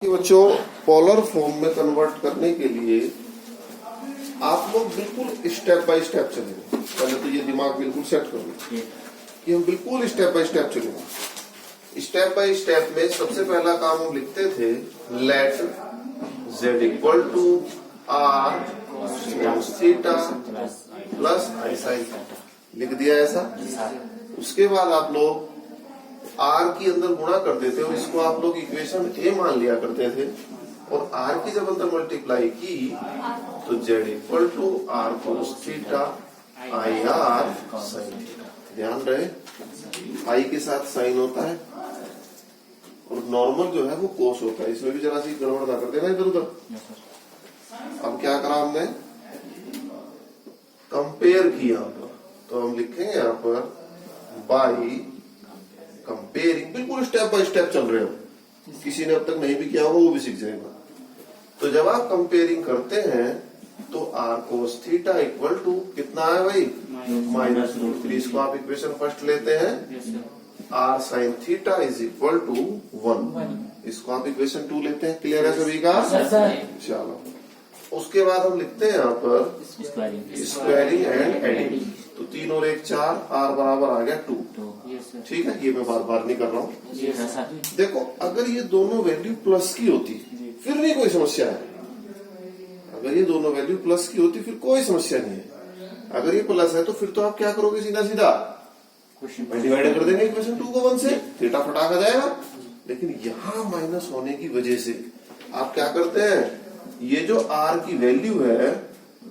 कि बच्चों polar form में कन्वर्ट करने के लिए आप लोग बिल्कुल स्टेप बाय स्टेप चलेंगे। पहले तो ये दिमाग बिल्कुल सेट कर लो कि हम बिल्कुल स्टेप बाय स्टेप चलेंगे। स्टेप बाय स्टेप में सबसे पहला काम हम लिखते थे let z equal to r theta plus i sine, लिख दिया ऐसा। उसके बाद आप लोग आर की अंदर गुणा कर देते हो, इसको आप लोग इक्वेशन ए मान लिया करते थे, और आर की जब अंदर मल्टीप्लाई की तो z equal to r cos theta i r sine theta. ध्यान रहे आई के साथ साइन होता है और नॉर्मल जो है वो कोस होता है, इसमें भी जरा सी गड़बड़ ना कर देना इधर उधर। अब क्या करा हमने, कंपेयर किया, तो हम लिखेंगे यहाँ पर बाई कंपेयरिंग। बिल्कुल स्टेप बाय स्टेप चल रहे हो, किसी ने अब तक नहीं भी किया होगा वो भी सीख जाएगा। तो जब आप कंपेयरिंग करते हैं तो r cos theta equal to कितना है भाई, माइनस रूट थ्री। इसको आप इक्वेशन फर्स्ट लेते हैं, r sine theta is equal to 1। इसको आप इक्वेशन 2 लेते हैं। क्लियर है सभी का? चलो उसके बाद हम लिखते हैं यहाँ पर स्क्वायरिंग एंड एडिंग। तो 3 और 1 4, आर बराबर आ गया 2। ठीक है, ये मैं बार बार नहीं कर रहा हूँ। देखो अगर ये दोनों वैल्यू प्लस की होती फिर नहीं कोई समस्या है। अगर ये दोनों वैल्यू प्लस की होती फिर कोई समस्या नहीं है। अगर ये प्लस है तो फिर तो आप क्या करोगे, सीधा सीधा डिवाइड कर देंगे इक्वेशन 2 को 1 से, थीटा फटाक आ जाएगा। लेकिन यहाँ माइनस होने की वजह से आप क्या करते हैं, ये जो आर की वैल्यू है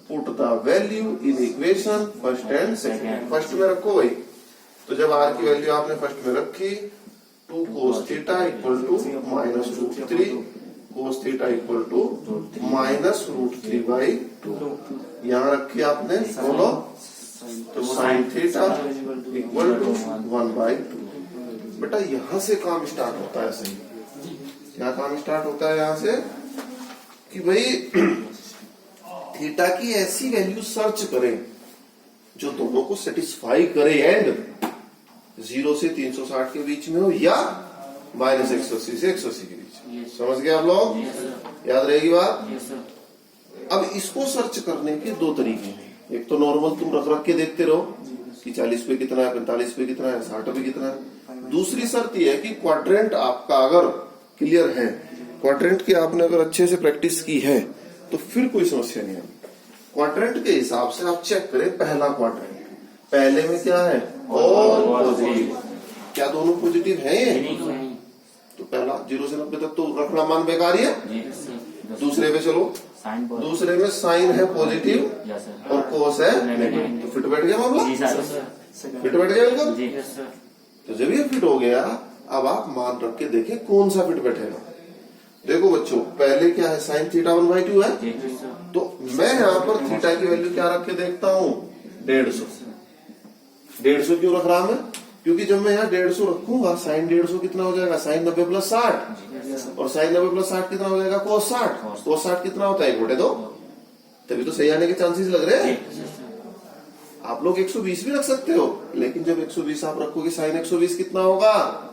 put the value in equation first and second. First में रखो भाई। तो जब आर की वैल्यू आपने फर्स्ट में रखी 2 cos theta equal to minus root 3, cos theta equal to minus root 3/2 यहाँ रखी आपने। बोलो तो साइन थीटा इक्वल टू 1/2। बेटा यहाँ से काम स्टार्ट होता है। सही, क्या काम स्टार्ट होता है यहाँ से कि भाई थीटा की ऐसी वैल्यू सर्च करें जो दोनों को सेटिस्फाई करे एंड 0 से 360 के बीच में हो या माइनस 180 से 180 के बीच। समझ गए आप लोग? याद रहेगी बात? अब इसको सर्च करने के 2 तरीके हैं। एक तो नॉर्मल तुम रख रख के देखते रहो कि 40 पे कितना है, 45 पे कितना है, 60 पे कितना है। दूसरी शर्त यह है कि क्वाड्रेंट आपका अगर क्लियर है, क्वाड्रेंट की आपने अगर अच्छे से प्रैक्टिस की है तो फिर कोई समस्या नहीं है। क्वाड्रेंट के हिसाब से आप चेक करें, पहला क्वाड्रेंट पहले में क्या है, ऑल पॉजिटिव। क्या दोनों पॉजिटिव है? तो पहला 0 से 90 तक तो रखना मान बेकार ही है। दूसरे में चलो, दूसरे में साइन है पॉजिटिव और कोस है नेगेटिव, तो फिट बैठ गया मामला। फिट बैठ गया बिल्कुल। तो जब ये फिट हो गया, अब आप मान रख के देखें कौन सा फिट बैठेगा। देखो बच्चों, पहले क्या है, साइन थीटा 1/2 है। तो मैं यहाँ पर थीटा की वैल्यू क्या रख के देखता हूँ, 150। 150 क्यों रख रहा मैं, क्योंकि जब मैं यहाँ 150 रखूंगा साइन 150 कितना हो जाएगा, साइन 90 प्लस 60, और साइन 90 प्लस 60 कितना हो जाएगा, कोस 60। कोस 60 कितना होता है, 1/2। तभी तो सही आने के चांसेस लग रहे हैं। आप लोग 120 भी रख सकते हो, लेकिन जब 120 आप रखोगे साइन 120 कितना होगा,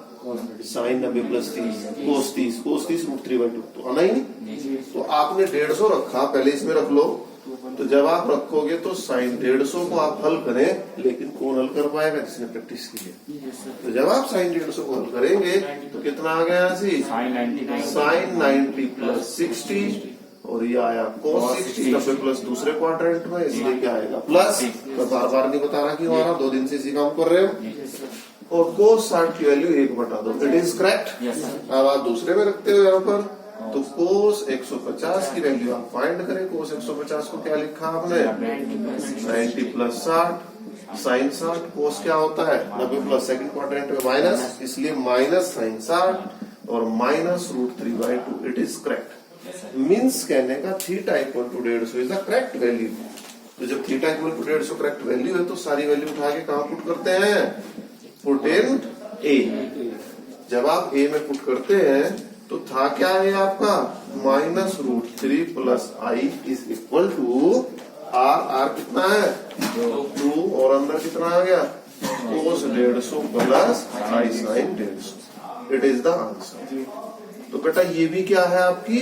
साइन 90 प्लस 30 कोस 30, कोस 30 रूट 3/2 तो आना ही नहीं। तो आपने 150 रखा, पहले इसमें रख लो। तो जब आप रखोगे तो साइन 150 को आप हल करें, लेकिन कौन हल कर पाएगा, जिसने प्रैक्टिस की है। तो जब आप साइन 150 को हल करेंगे तो कितना आ गया, साइन 90 प्लस 60, और ये आया कोस 60, 90 प्लस दूसरे क्वाड्रेंट में, इसलिए क्या आएगा प्लस। मैं बार बार नहीं बता रहा क्यों आ रहा, 2 दिन से इसी काम कर रहे हो। और कोस 60 की वैल्यू 1/2, इट इज करेक्ट। अब आप दूसरे में रखते हो यहाँ पर, तो कोस 150 की वैल्यू आप फाइंड करें। कोस 150 को क्या लिखा आपने, 90 प्लस 60 साइन 60। कोस क्या होता है, 90 प्लस सेकंड क्वाड्रेंट में माइनस, इसलिए माइनस साइन 60 और minus root 3/2, it is correct. Means कहने का theta equal to 150 is the correct value. तो जब theta equal to 150 correct value है तो सारी वैल्यू उठा के कहाँ पुट करते हैं, पुट इन ए। जब आप ए में पुट करते हैं तो था क्या है आपका, minus root 3 plus i is equal to r कितना है 2, और अंदर कितना आ गया, cos 150 plus i sine 150। It is the answer. तो बेटा ये भी क्या है आपकी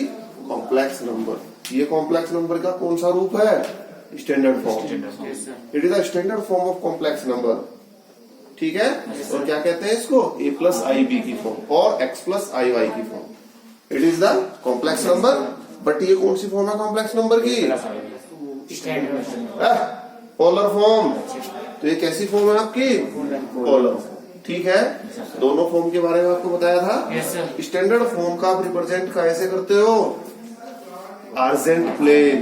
कॉम्प्लेक्स नंबर। ये कॉम्प्लेक्स नंबर का कौन सा रूप है? Standard form. It is the standard form of complex number. ठीक है। और क्या कहते हैं इसको? a प्लस आई बी की फॉर्म और x प्लस आई वाई की form. It is the complex number. But ये कौन सी फॉर्म है कॉम्प्लेक्स नंबर की? Polar form. तो ये कैसी फॉर्म है आपकी? पोलर। ठीक है। दोनों फॉर्म के बारे में आपको बताया था। स्टैंडर्ड फॉर्म का आप रिप्रेजेंट कैसे करते हो? Argent plane.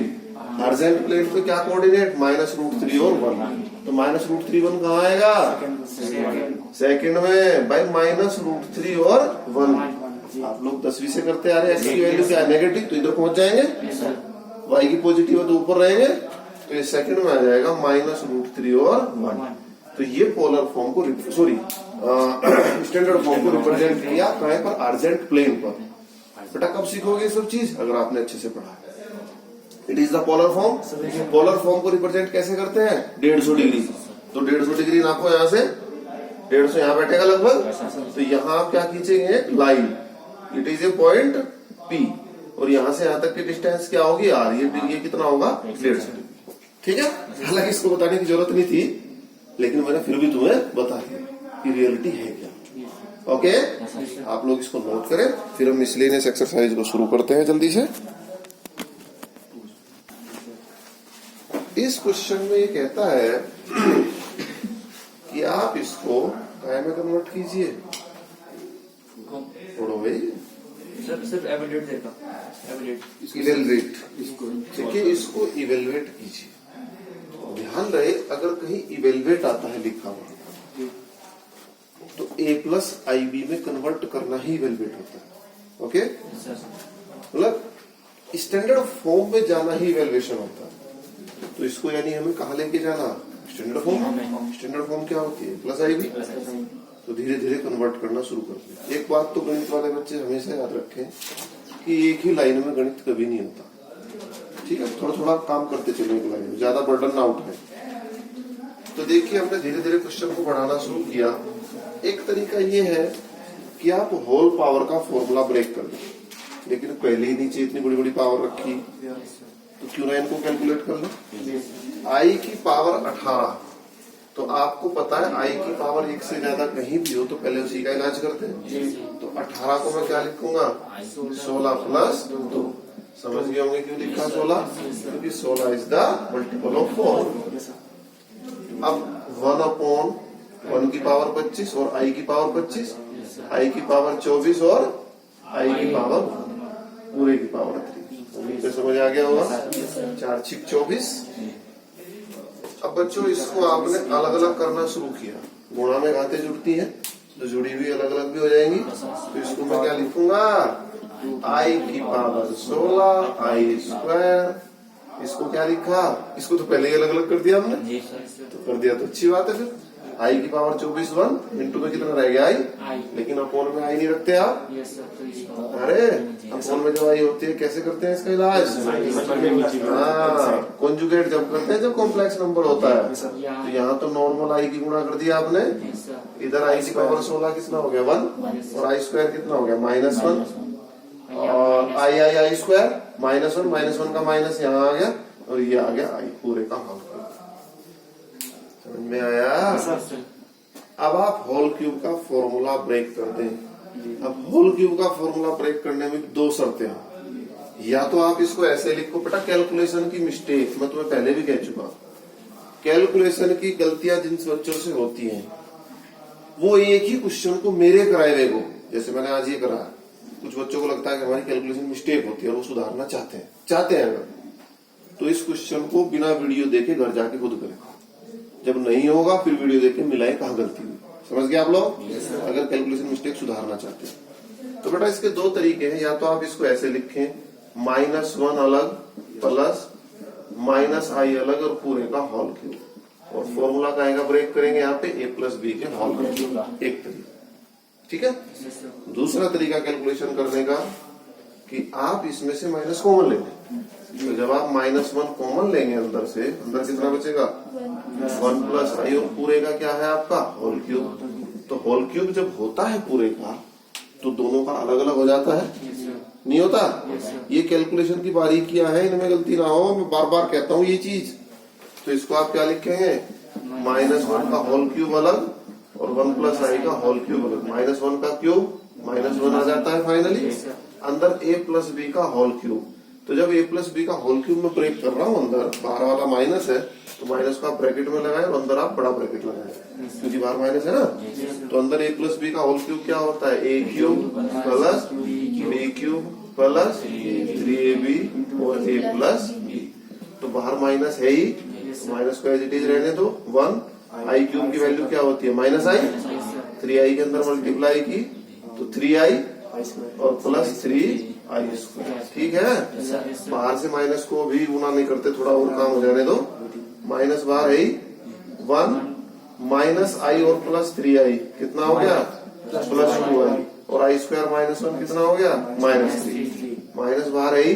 आर्जेंट प्लेन पे क्या कोऑर्डिनेट? -√3 और 1। तो -√3 1 कहाँ आएगा? सेकंड में भाई -√3 और 1। आप लोग 10वीं से करते आ रहे हैं। एक्स की वैल्यू क्या है? नेगेटिव, तो इधर पहुंच जाएंगे। वाई की पॉजिटिव है तो ऊपर रहेंगे, तो ये सेकंड में आ जाएगा -√3 और 1। तो ये पोलर फॉर्म को सॉरी स्टैंडर्ड फॉर्म को रिप्रेजेंट किया कहाँ पर? आर्जेंट प्लेन पर। बेटा कब सीखोगे सब चीज? अगर आपने अच्छे से पढ़ा। It is the polar form. Polar form को रिप्रेजेंट कैसे करते हैं? 150 डिग्री। तो 150 डिग्री नापो, यहाँ से 150 यहाँ बैठेगा लगभग। तो यहाँ आप क्या खींचेंगे? Line. It is a point P और यहाँ से यहाँ तक की डिस्टेंस क्या होगी? R। ये कितना होगा? 150 डिग्री। ठीक है। हालांकि इसको बताने की जरूरत नहीं थी, लेकिन मैंने फिर भी तुम्हें बता दिया कि रियलिटी है क्या। ओके। आप लोग इसको नोट करें, फिर हम मिसलेनियस एक्सरसाइज को शुरू करते हैं जल्दी से। इस क्वेश्चन में ये कहता है कि आप इसको काय में कन्वर्ट कीजिए। पढ़ो भाई। सर एवेल्यूएट देता। इवेलुएट। ठीक है, इसको इवेलुएट कीजिए। ध्यान रहे, अगर कहीं इवेलुएट आता है लिखा हुआ तो a प्लस आई बी में कन्वर्ट करना ही इवेलुएट होता है। ओके। मतलब स्टैंडर्ड फॉर्म में जाना ही इवेल्युएशन होता है। तो इसको यानी हमें कहाँ लेके जाना? Standard form. स्टैंडर्ड फॉर्म क्या होती है? Plus i B. तो धीरे धीरे कन्वर्ट करना शुरू करते हैं। एक बात तो गणित वाले बच्चे हमेशा याद रखें कि एक ही लाइन में गणित कभी नहीं होता। ठीक है, थोड़ा थोड़ा काम करते चलो एक लाइन में, ज्यादा बर्डन ना उठाए। तो देखिए हमने धीरे धीरे क्वेश्चन को बढ़ाना शुरू किया। एक तरीका ये है कि आप होल पावर का फॉर्मूला ब्रेक कर दें, लेकिन पहले ही नीचे इतनी बड़ी बड़ी पावर रखी तो क्यों ना इनको कैलकुलेट कर लो। आई की पावर 18। तो आपको पता है आई की पावर 1 से ज्यादा कहीं भी हो तो पहले उसी का इलाज करते हैं। तो 18 को मैं क्या लिखूंगा? 16 प्लस 2। समझ गए होंगे क्यों लिखा 16? क्योंकि 16 इज द मल्टीपल ऑफ 4। अब 1/1 की पावर 25 और आई की पावर 25, आई की पावर 24 और आई की पावर पूरे की पावर 3। तो समझ आ गया होगा। 4 6 24। अब बच्चों इसको आपने अलग अलग करना शुरू किया। गुणा में घाते जुड़ती हैं तो जुड़ी हुई अलग अलग भी हो जाएंगी। तो इसको मैं क्या लिखूंगा? आई की पावर 16 आई स्क्वायर। इसको क्या लिखा? इसको तो पहले ही अलग अलग कर दिया हमने। तो कर दिया तो अच्छी बात है। फिर आई की पावर 24 1 इंटू में कितना रह गया? आई। लेकिन अपोन में आई नहीं रखते आप। अरे अपोन में जब आई होती है कैसे करते हैं इसका इलाज? हाँ, कॉन्जुगेट जब करते हैं जब कॉम्प्लेक्स नंबर होता है। तो यहाँ तो नॉर्मल आई की गुणा कर दिया आपने। इधर आई की पावर 16 कितना हो गया? 1 और आई स्क्वायर कितना हो गया? -1 और आई स्क्वायर -1 का माइनस यहाँ आ गया और ये आ गया आई पूरे का होल। समझ में आया? अब आप होल क्यूब का फॉर्मूला ब्रेक कर दें। अब होल क्यूब का फॉर्मूला ब्रेक करने में 2 शर्तें हैं। या तो आप इसको ऐसे लिखो, बेटा कैलकुलेशन की मिस्टेक मैं तुम्हें पहले भी कह चुका, कैलकुलेशन की गलतियां जिन बच्चों से होती हैं वो एक ही क्वेश्चन को मेरे कराए हुए को, जैसे मैंने आज ये करा, कुछ बच्चों को लगता है कि हमारी कैलकुलेशन मिस्टेक होती है और वो सुधारना चाहते हैं अगर, तो इस क्वेश्चन को बिना वीडियो देखे घर जाके खुद करें। जब नहीं होगा फिर वीडियो देख के मिलाएं कहाँ गलती हुई। समझ गए आप लोग? अगर कैलकुलेशन मिस्टेक सुधारना चाहते हैं तो बेटा इसके 2 तरीके हैं। या तो आप इसको ऐसे लिखें -1 अलग प्लस -i अलग और पूरे का होल क्यूब, और फॉर्मूला का ब्रेक करेंगे यहाँ पे a प्लस बी के होल क्यूब। एक तरीका। ठीक है। दूसरा तरीका कैलकुलेशन करने का कि आप इसमें से माइनस कॉमन लेंगे। तो जब आप -1 कॉमन लेंगे अंदर से, अंदर कितना बचेगा? 1 प्लस आई और पूरे का क्या है आपका? Whole cube. तो होल क्यूब जब होता है पूरे का तो दोनों का अलग अलग हो जाता है। नहीं होता? Yes, sir. ये कैलकुलेशन की बारीकियां हैं, इनमें गलती ना हो, मैं बार बार कहता हूँ ये चीज। तो इसको आप क्या लिखेंगे? -1 का होल क्यूब अलग और 1 प्लस आई का होल क्यूब अलग। -1 का क्यूब -1 आ जाता है फाइनली, Yes, sir. अंदर a प्लस बी का होल क्यूब। तो जब a प्लस बी का होल क्यूब में ब्रेक कर रहा हूँ, अंदर बाहर वाला माइनस है, तो माइनस को आप ब्रैकेट में लगाए और अंदर आप बड़ा ब्रैकेट लगाए, क्योंकि बाहर माइनस है ना। तो अंदर a प्लस बी का होल क्यूब क्या होता है? a cube plus b cube plus 3ab और a प्लस b। तो बाहर माइनस है ही, माइनस को एज इट इज रहने दो। 1 आई क्यूब की वैल्यू क्या होती है? -i। 3i के अंदर मल्टीप्लाई की तो 3i और प्लस 3i स्क्वायर। ठीक है, बाहर से माइनस को भी गुना नहीं करते, थोड़ा और काम हो जाने दो। माइनस बाहर है 1 -i और प्लस 3i कितना हो गया? प्लस 2i और i स्क्वायर -1 कितना हो गया? -3। माइनस बाहर है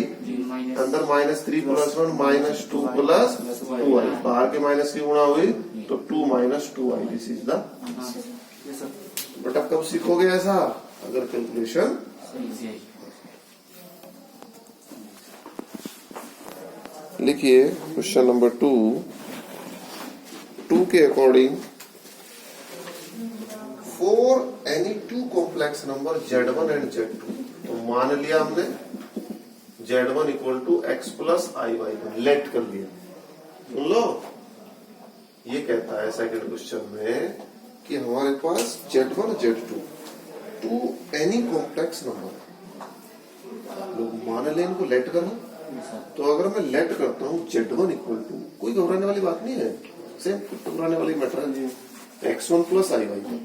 अंदर -3 प्लस 1 -2 प्लस 2i। बाहर के माइनस की गुणा हुई तो 2 - 2i। This is the. Yes, sir. बेटा कब सीखोगे ऐसा? अगर कैलकुलेशन। लिखिए क्वेश्चन नंबर 2 के according for any two complex number Z1 and Z2। तो मान लिया हमने Z1 equal to x plus i/1, let कर लिया। सुन लो, ये कहता है सेकंड क्वेश्चन में कि हमारे पास Z1 Z2 two any complex number. लोग मान लें इनको लेट करना। तो अगर मैं लेट करता हूँ Z1 इक्वल टू, कोई घबराने वाली बात नहीं है, सेम घबराने वाली मैटर है, x1 प्लस i/1।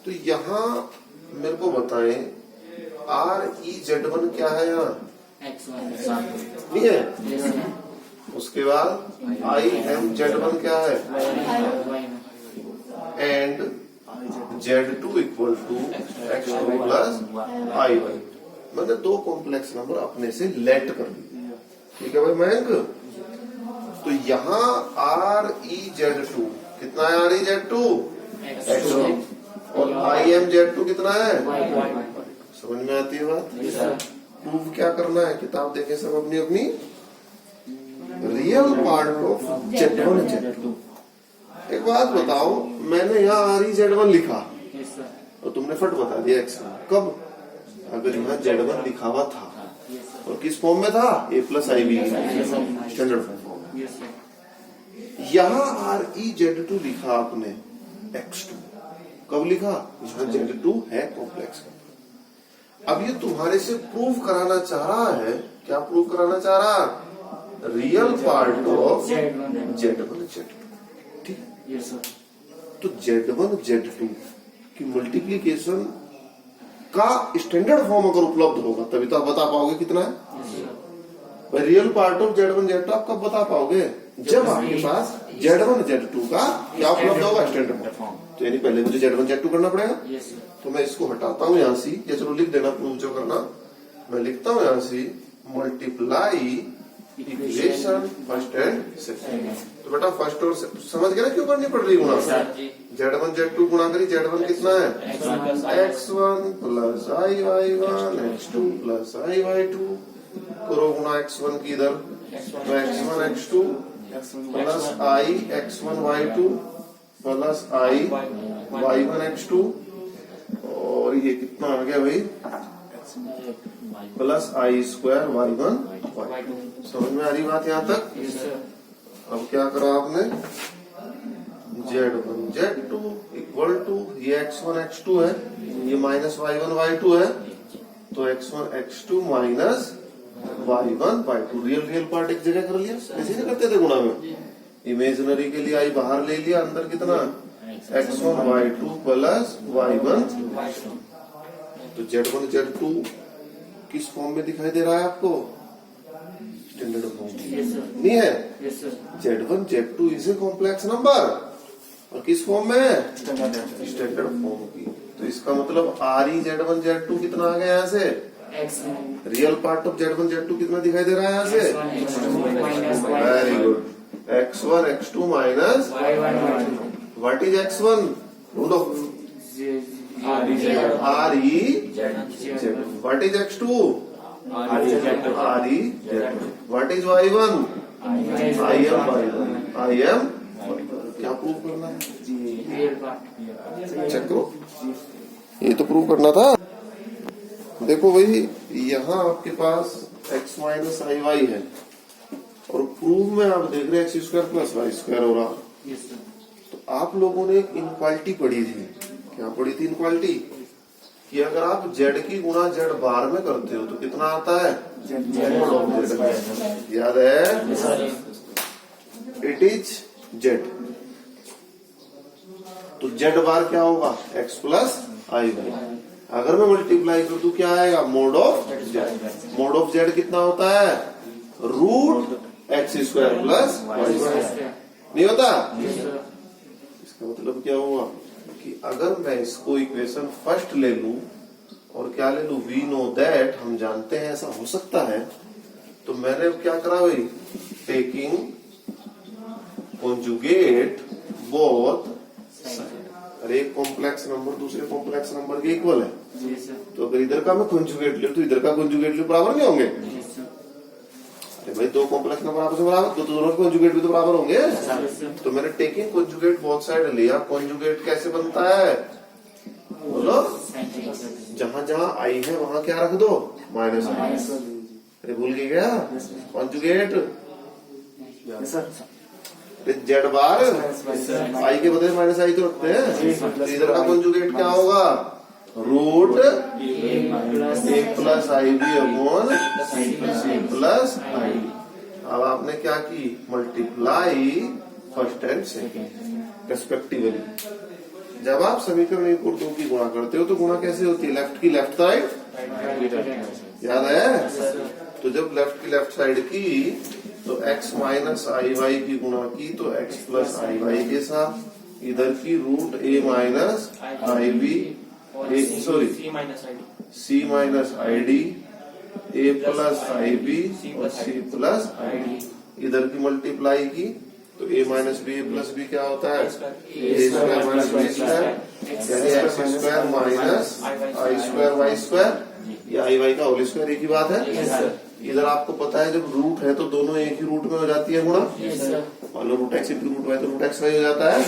तो यहाँ मेरे को बताएं ReZ1 क्या है? यहाँ नहीं है। उसके बाद IMZ1 क्या है? And Z2 equal to x2 plus i/1। मैंने दो कॉम्प्लेक्स नंबर अपने से लेट कर लिए। ठीक है भाई मयंक? तो यहाँ ReZ2 कितना है? ReZ2 x1 और IMZ2 कितना है? समझ में आती है बात? प्रूव क्या करना है? किताब देखें सब अपनी अपनी। Real part of Z1 Z2। एक बात बताओ, मैंने यहाँ ReZ1 लिखा और तुमने फट बता दिया x1। कब? अगर यहाँ Z1 लिखा हुआ था और किस फॉर्म में था? a plus i/b standard form. यहाँ ReZ2 लिखा आपने x2। कब लिखा? यहाँ Z2 है कॉम्प्लेक्स। अब ये तुम्हारे से प्रूव कराना चाह रहा है। क्या प्रूव कराना चाह रहा? Real part of Z1 Z2। ठीक। तो Z1 Z2 की मल्टीप्लीकेशन का स्टैंडर्ड फॉर्म अगर उपलब्ध होगा तभी तो आप बता पाओगे कितना है। Real part of Z1 Z2 आप कब बता पाओगे? जब आपके पास Z1 Z2 का क्या उपलब्ध होगा? Standard form. तो यानी पहले मुझे Z1 Z2 करना पड़ेगा। तो मैं इसको हटाता हूँ यहाँ से, या चलो लिख देना प्रूव जो करना। मैं लिखता हूँ यहाँ से multiply equation first and second. तो बेटा फर्स्ट और समझ गया ना क्यों करनी पड़ रही गुणा? Z1 Z2 गुणा करी। Z1 कितना है? x1 plus i/1 x2 plus i/2। करो गुणा x1 की इधर, तो x1 x2 plus i x1 y2 plus i y1 x2। और ये कितना आ गया भाई? Plus i square y1 y2। समझ में आ रही बात यहाँ तक? अब क्या करा आपने? Z1 Z2 इक्वल टू, ये x1 x2 है, ये माइनस y1 y2 है, तो x1 x2 minus y1 y2। Real part एक जगह कर लिया, ऐसे नहीं करते थे गुणा में। इमेजिनरी के लिए i बाहर ले लिया, अंदर कितना? x1 y2 plus y1। तो Z1 Z2 किस फॉर्म में दिखाई दे रहा है आपको? स्टैंडर्ड फॉर्म नहीं है। Z1 Z2 is a complex number और किस फॉर्म में है? स्टैंडर्ड फॉर्म की। तो इसका मतलब ReZ1 Z2 कितना आ गया यहाँ से? Real part of Z1 Z2 कितना दिखाई दे रहा है यहाँ से? Very good. x1 x2 minus what is x1? ढूंढो। ReZ1। What is x2? RE Z. What is Y1? I am Y1. I am क्या प्रूव करना है? चेक करो, ये तो प्रूव करना था। देखो भाई, यहाँ आपके पास x माइनस आई वाई है और प्रूव में आप देख रहे हैं x square plus y square हो रहा। तो आप लोगों ने एक इनक्वालिटी पढ़ी थी। क्या पढ़ी थी इनक्वालिटी? कि अगर आप z की गुणा z बार में करते हो तो कितना आता है? Mod of z। याद है? It is z। तो z बार क्या होगा? x plus i y. अगर मैं मल्टीप्लाई कर दूं क्या आएगा? Mod of z। Mod of z कितना होता है? Root x square plus y square. नहीं होता? इसका मतलब क्या हुआ कि अगर मैं इसको इक्वेशन फर्स्ट ले लूं और क्या ले लूं? वी नो दैट, हम जानते हैं ऐसा हो सकता है। तो मैंने क्या करा भाई? Taking conjugate both. अरे एक कॉम्प्लेक्स नंबर दूसरे कॉम्प्लेक्स नंबर के इक्वल है, तो अगर इधर का मैं कॉन्जुगेट लूं तो इधर का कॉन्जुगेट लूं, बराबर नहीं होंगे? अरे भाई, दो कॉम्प्लेक्स नंबर आपस में बराबर, तो दोनों के कॉन्जुगेट भी तो बराबर होंगे। तो मैंने टेकिंग कॉन्जुगेट बोथ साइड लिया। कॉन्जुगेट कैसे बनता है? बोलो। जहां जहां आई है वहां क्या रख दो? माइनस आई। अरे भूल गए क्या? कॉन्जुगेट जेड बार आई के बदले माइनस आई तो रखते हैं। तो इधर का कॉन्जुगेट क्या होगा? Root A plus i B upon C plus आई। अब आपने क्या की? Multiply first and second respectively. जब आप समीकरण एक और दो की गुणा करते हो तो गुणा कैसे होती है? लेफ्ट की लेफ्ट साइड, याद है? तो जब लेफ्ट की लेफ्ट साइड की तो x माइनस आई वाई की गुणा की तो x प्लस आई वाई के साथ, इधर की root a minus i b, sorry c minus i d, a plus i b और c प्लस आई डी। इधर की मल्टीप्लाई की तो a minus b plus b क्या होता है? a square minus b square, यानी x square minus i square y square. ये आई वाई का होल स्क्वायर एक ही बात है। इधर आपको पता है जब रूट है तो दोनों एक ही रूट में हो जाती है गुणा। मान लो root x into root y तो रूट एक्स वाई हो जाता है।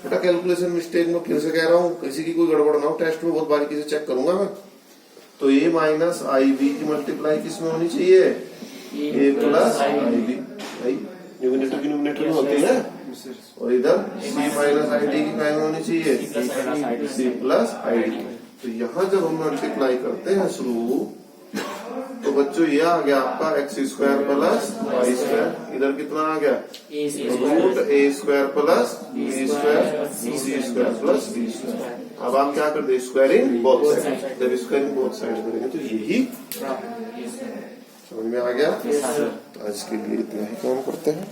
बेटा कैलकुलेशन मिस्टेक में फिर से कह रहा हूँ, किसी की कोई गड़बड़ ना हो, टेस्ट में बहुत बारीकी से चेक करूंगा मैं। तो ए माइनस आई बी की मल्टीप्लाई किस में होनी चाहिए? ए प्लस आई बी। भाई न्यूमिनेटर की न्यूमिनेटर में होती है। और इधर सी माइनस आई डी की क्या होनी चाहिए? C plus i d. तो यहाँ जब हम मल्टीप्लाई करते हैं शुरू, तो बच्चों ये आ गया आपका x square plus y square. इधर कितना आ गया? Root a square plus b square c square plus b square. अब आप क्या करते हैं? Squaring both side. जब स्क्वायरिंग बोथ साइड करेंगे तो यही समझ में आ गया। तो आज के लिए इतना ही काम करते हैं।